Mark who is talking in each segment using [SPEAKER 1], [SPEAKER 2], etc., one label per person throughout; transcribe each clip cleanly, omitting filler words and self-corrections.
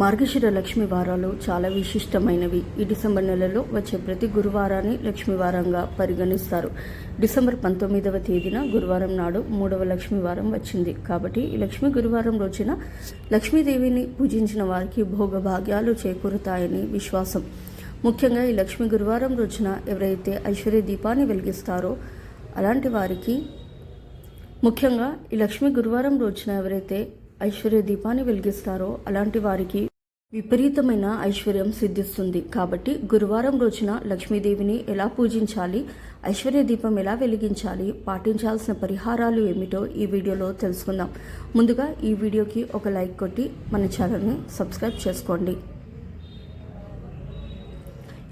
[SPEAKER 1] మార్గశిర లక్ష్మీ వారాలు చాలా విశిష్టమైనవి. ఈ డిసెంబర్ నెలలో వచ్చే ప్రతి గురువారాన్ని లక్ష్మీవారంగా పరిగణిస్తారు. డిసెంబర్ 19వ తేదీన గురువారం నాడు 3వ లక్ష్మీవారం వచ్చింది. కాబట్టి ఈ లక్ష్మీ గురువారం రోజున లక్ష్మీదేవిని పూజించిన వారికి భోగభాగ్యాలు చేకూరుతాయని విశ్వాసం. ముఖ్యంగా ఈ లక్ష్మీ గురువారం రోజున ఎవరైతే ఐశ్వర్య దీపాన్ని వెలిగిస్తారో అలాంటి వారికి ముఖ్యంగా ఈ లక్ష్మీ గురువారం రోజున ఎవరైతే ఐశ్వర్య దీపాన్ని వెలిగిస్తారో అలాంటి వారికి విపరీతమైన ఐశ్వర్యం సిద్ధిస్తుంది. కాబట్టి గురువారం రోజున లక్ష్మీదేవిని ఎలా పూజించాలి, ఐశ్వర్య దీపం ఎలా వెలిగించాలి, పాటించాల్సిన పరిహారాలు ఏమిటో ఈ వీడియోలో తెలుసుకుందాం. ముందుగా ఈ వీడియోకి ఒక లైక్ కొట్టి మన ఛానల్ని సబ్స్క్రైబ్ చేసుకోండి.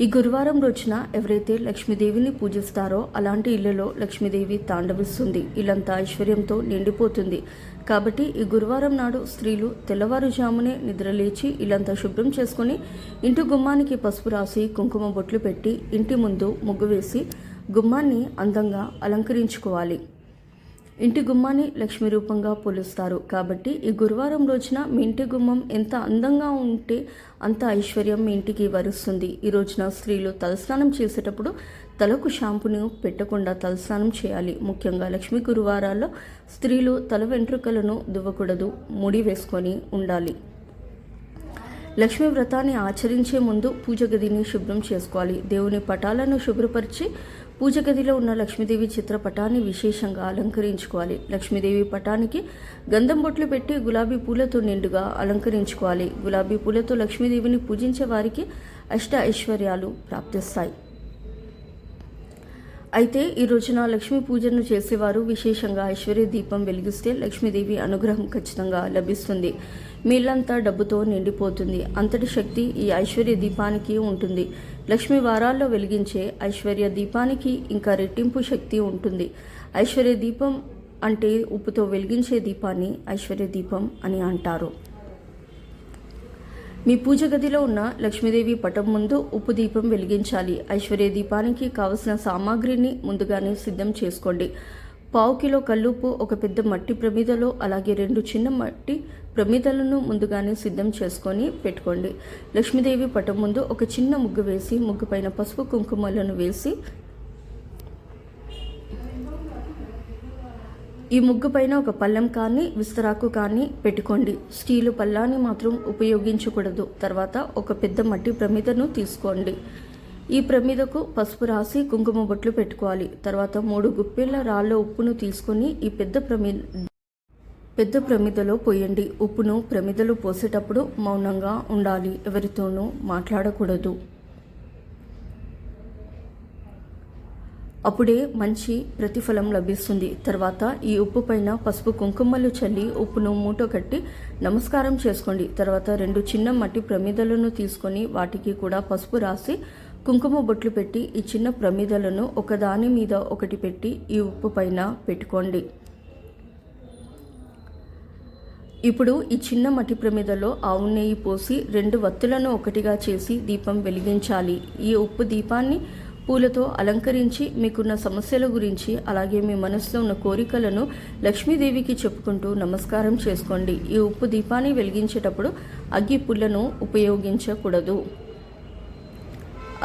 [SPEAKER 1] ఈ గురువారం రోజున ఎవరైతే లక్ష్మీదేవిని పూజిస్తారో అలాంటి ఇళ్లలో లక్ష్మీదేవి తాండవిస్తుంది. ఇల్లంతా ఐశ్వర్యంతో నిండిపోతుంది. కాబట్టి ఈ గురువారం నాడు స్త్రీలు తెల్లవారుజామునే నిద్రలేచి ఇల్లంతా శుభ్రం చేసుకుని ఇంటి గుమ్మానికి పసుపు రాసి కుంకుమ బొట్లు పెట్టి ఇంటి ముందు ముగ్గు వేసి గుమ్మాన్ని అందంగా అలంకరించుకోవాలి. ఇంటి గుమ్మాన్ని లక్ష్మీ రూపంగా పోలుస్తారు. కాబట్టి ఈ గురువారం రోజున మీ ఇంటి గుమ్మం ఎంత అందంగా ఉంటే అంత ఐశ్వర్యం మీ ఇంటికి వరుస్తుంది. ఈ రోజున స్త్రీలు తలస్నానం చేసేటప్పుడు తలకు షాంపూను పెట్టకుండా తలస్నానం చేయాలి. ముఖ్యంగా లక్ష్మీ గురువారాల్లో స్త్రీలు తల వెంట్రుకలను దువ్వకూడదు, ముడి వేసుకొని ఉండాలి. లక్ష్మీ వ్రతాన్ని ఆచరించే ముందు పూజ గదిని శుభ్రం చేసుకోవాలి. దేవుని పటాలను శుభ్రపరిచి పూజ గదిలో ఉన్న లక్ష్మీదేవి చిత్రపటాన్ని విశేషంగా అలంకరించుకోవాలి. లక్ష్మీదేవి పటానికి గంధం బొట్లు పెట్టి గులాబీ పూలతో నిండుగా అలంకరించుకోవాలి. గులాబీ పూలతో లక్ష్మీదేవిని పూజించే వారికి అష్ట ఐశ్వర్యాలు ప్రాప్తిస్తాయి. అయితే ఈ రోజున లక్ష్మీ పూజను చేసేవారు విశేషంగా ఐశ్వర్య దీపం వెలిగిస్తే లక్ష్మీదేవి అనుగ్రహం ఖచ్చితంగా లభిస్తుంది. మీళ్ళంతా డబ్బుతో నిండిపోతుంది. అంతటి శక్తి ఈ ఐశ్వర్య దీపానికి ఉంటుంది. లక్ష్మీ వారాల్లో వెలిగించే ఐశ్వర్య దీపానికి ఇంకా రెట్టింపు శక్తి ఉంటుంది. ఐశ్వర్య దీపం అంటే ఉప్పుతో వెలిగించే దీపాన్ని ఐశ్వర్య దీపం అని అంటారు. మీ పూజ గదిలో ఉన్న లక్ష్మీదేవి పటం ముందు ఉప్పు దీపం వెలిగించాలి. ఐశ్వర్య దీపానికి కావలసిన సామాగ్రిని ముందుగానే సిద్ధం చేసుకోండి. 1/2 కిలో కల్లుప్పు ఒక పెద్ద మట్టి ప్రమిదలో, అలాగే 2 చిన్న మట్టి ప్రమిదలను ముందుగానే సిద్ధం చేసుకొని పెట్టుకోండి. లక్ష్మీదేవి పటం ముందు ఒక చిన్న ముగ్గు వేసి ముగ్గు పైన పసుపు కుంకుమలను వేసి ఈ ముగ్గు పైన ఒక పళ్ళెం కానీ విస్తరాకు కానీ పెట్టుకోండి. స్టీలు పళ్ళాన్ని మాత్రం ఉపయోగించకూడదు. తర్వాత ఒక పెద్ద మట్టి ప్రమిదను తీసుకోండి. ఈ ప్రమిదకు పసుపు రాసి కుంకుమ బొట్లు పెట్టుకోవాలి. తర్వాత 3 గుప్పెళ్ల రాళ్ళ ఉప్పును తీసుకొని ఈ పెద్ద ప్రమిదలో పోయండి. ఉప్పును ప్రమిదలో పోసేటప్పుడు మౌనంగా ఉండాలి. ఎవరితోనూ మాట్లాడకూడదు. అప్పుడే మంచి ప్రతిఫలం లభిస్తుంది. తర్వాత ఈ ఉప్పు పైన పసుపు కుంకుమలు చల్లి ఉప్పును మూట కట్టి నమస్కారం చేసుకోండి. తర్వాత 2 చిన్న మట్టి ప్రమిదలను తీసుకొని వాటికి కూడా పసుపు రాసి కుంకుమ బొట్లు పెట్టి ఈ చిన్న ప్రమిదలను ఒకదాని మీద ఒకటి పెట్టి ఈ ఉప్పు పైన పెట్టుకోండి. ఇప్పుడు ఈ చిన్న మట్టి ప్రమిదలో ఆవు నెయ్యి పోసి 2 వత్తులను ఒకటిగా చేసి దీపం వెలిగించాలి. ఈ ఉప్పు దీపాన్ని పూలతో అలంకరించి మీకున్న సమస్యల గురించి అలాగే మీ మనసులో ఉన్న కోరికలను లక్ష్మీదేవికి చెప్పుకుంటూ నమస్కారం చేసుకోండి. ఈ ఉప్పు దీపాన్ని వెలిగించేటప్పుడు అగ్గి పుల్లను ఉపయోగించకూడదు.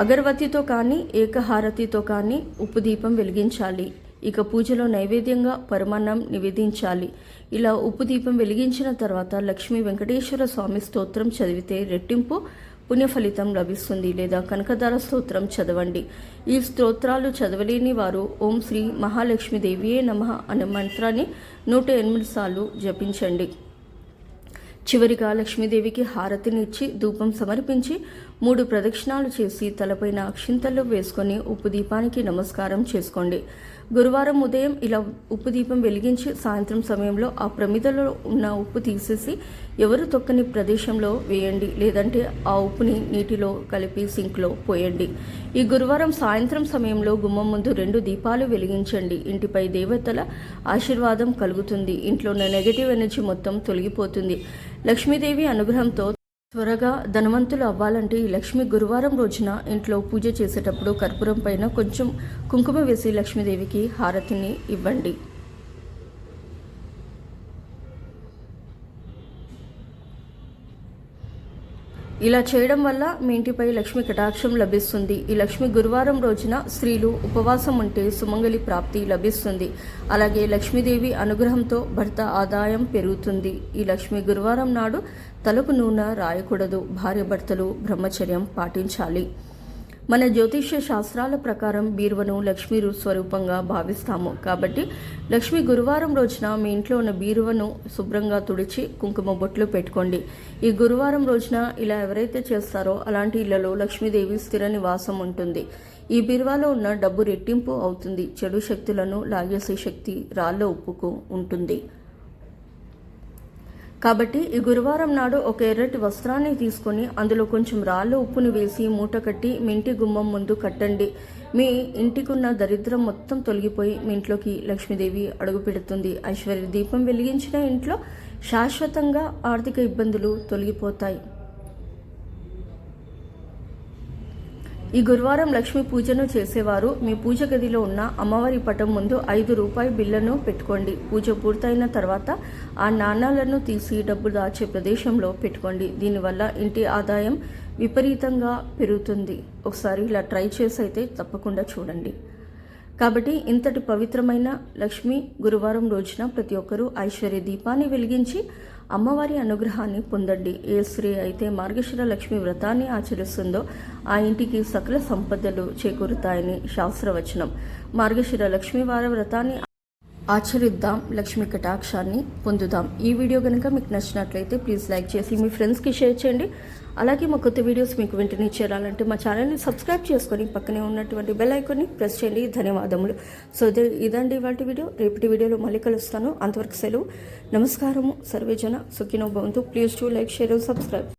[SPEAKER 1] అగరవత్తితో కానీ ఏకహారతితో కానీ ఉప్పు దీపం వెలిగించాలి. ఇక పూజలో నైవేద్యంగా పరమాన్నం నివేదించాలి. ఇలా ఉప్పు దీపం వెలిగించిన తర్వాత లక్ష్మీ వెంకటేశ్వర స్వామి స్తోత్రం చదివితే రెట్టింపు పుణ్య ఫలితం లభిస్తుంది. లేదా కనకదార స్తోత్రం చదవండి. ఈ స్తోత్రాలు చదవలేని వారు ఓం శ్రీ మహాలక్ష్మీదేవియే నమః అనే మంత్రాన్ని 108 సార్లు జపించండి. చివరిగా లక్ష్మీదేవికి హారతినిచ్చి ధూపం సమర్పించి 3 ప్రదక్షిణాలు చేసి తలపైన అక్షింతలు వేసుకొని ఉప్పు దీపానికి నమస్కారం చేసుకోండి. గురువారం ఉదయం ఇలా ఉప్పు దీపం వెలిగించి సాయంత్రం సమయంలో ఆ ప్రమిదలో ఉన్న ఉప్పు తీసేసి ఎవరు తొక్కని ప్రదేశంలో వేయండి. లేదంటే ఆ ఉప్పుని నీటిలో కలిపి సింక్లో పోయండి. ఈ గురువారం సాయంత్రం సమయంలో గుమ్మం ముందు 2 దీపాలు వెలిగించండి. ఇంటిపై దేవతల ఆశీర్వాదం కలుగుతుంది. ఇంట్లో ఉన్న నెగటివ్ ఎనర్జీ మొత్తం తొలగిపోతుంది. లక్ష్మీదేవి అనుగ్రహంతో త్వరగా ధనవంతులు అవ్వాలంటే ఈ లక్ష్మీ గురువారం రోజున ఇంట్లో పూజ చేసేటప్పుడు కర్పూరం పైన కొంచెం కుంకుమ వేసి లక్ష్మీదేవికి హారతిని ఇవ్వండి. ఇలా చేయడం వల్ల మీ ఇంటిపై లక్ష్మి కటాక్షం లభిస్తుంది. ఈ లక్ష్మి గురువారం రోజున స్త్రీలు ఉపవాసం ఉంటే సుమంగళి ప్రాప్తి లభిస్తుంది. అలాగే లక్ష్మీదేవి అనుగ్రహంతో భర్త ఆదాయం పెరుగుతుంది. ఈ లక్ష్మి గురువారం నాడు తలకు నూనె రాయకూడదు. భార్య భర్తలు బ్రహ్మచర్యం పాటించాలి. మన జ్యోతిష్య శాస్త్రాల ప్రకారం బీరువను లక్ష్మీ స్వరూపంగా భావిస్తాము. కాబట్టి లక్ష్మి గురువారం రోజున మీ ఇంట్లో ఉన్న బీరువను శుభ్రంగా తుడిచి కుంకుమ బొట్లు పెట్టుకోండి. ఈ గురువారం రోజున ఇలా ఎవరైతే చేస్తారో అలాంటి ఇళ్లలో లక్ష్మీదేవి స్థిర నివాసం ఉంటుంది. ఈ బీరువాలో ఉన్న డబ్బు రెట్టింపు అవుతుంది. చెడు శక్తులను లాగేసే శక్తి రాళ్ళ ఉప్పుకు ఉంటుంది. కాబట్టి ఈ గురువారం నాడు ఒక ఎర్రటి వస్త్రాన్ని తీసుకొని అందులో కొంచెం రాళ్ళ ఉప్పుని వేసి మూట కట్టి మీ ఇంటి గుమ్మం ముందు కట్టండి. మీ ఇంటికున్న దరిద్రం మొత్తం తొలగిపోయి మీ ఇంట్లోకి లక్ష్మీదేవి అడుగు పెడుతుంది. ఐశ్వర్య దీపం వెలిగించిన ఇంట్లో శాశ్వతంగా ఆర్థిక ఇబ్బందులు తొలగిపోతాయి. ఈ గురువారం లక్ష్మీ పూజను చేసేవారు మీ పూజ గదిలో ఉన్న అమ్మవారి పటం ముందు 5 రూపాయి బిళ్ళను పెట్టుకోండి. పూజ పూర్తయిన తర్వాత ఆ నాణాలను తీసి డబ్బు దాచే ప్రదేశంలో పెట్టుకోండి. దీనివల్ల ఇంటి ఆదాయం విపరీతంగా పెరుగుతుంది. ఒకసారి ఇలా ట్రై చేసి అయితే తప్పకుండా చూడండి. కాబట్టి ఇంతటి పవిత్రమైన లక్ష్మీ గురువారం రోజున ప్రతి ఒక్కరూ ఐశ్వర్య దీపాన్ని వెలిగించి అమ్మవారి అనుగ్రహాన్ని పొందండి. ఏ స్త్రీ అయితే మార్గశిర లక్ష్మి వ్రతాన్ని ఆచరిస్తుందో ఆ ఇంటికి సకల సంపదలు చేకూరుతాయని శాస్త్రవచనం. మార్గశిర లక్ష్మీవార వ్రతాన్ని ఆచరిద్దాం, లక్ష్మీ కటాక్షాన్ని పొందుదాం. ఈ వీడియో కనుక మీకు నచ్చినట్లయితే ప్లీజ్ లైక్ చేసి మీ ఫ్రెండ్స్కి షేర్ చేయండి. అలాగే మా కొత్త వీడియోస్ మీకు వెంటనే చేరాలంటే మా ఛానల్ని సబ్స్క్రైబ్ చేసుకొని పక్కనే ఉన్నటువంటి బెల్ ఐకాన్ని ప్రెస్ చేయండి. ధన్యవాదములు. సో ఇదండి ఇవాళ వీడియో. రేపటి వీడియోలో మళ్ళీ కలుస్తాను. అంతవరకు సెలవు. నమస్కారము. సర్వేజన సుఖినో భవంతు. Please to like, share, subscribe.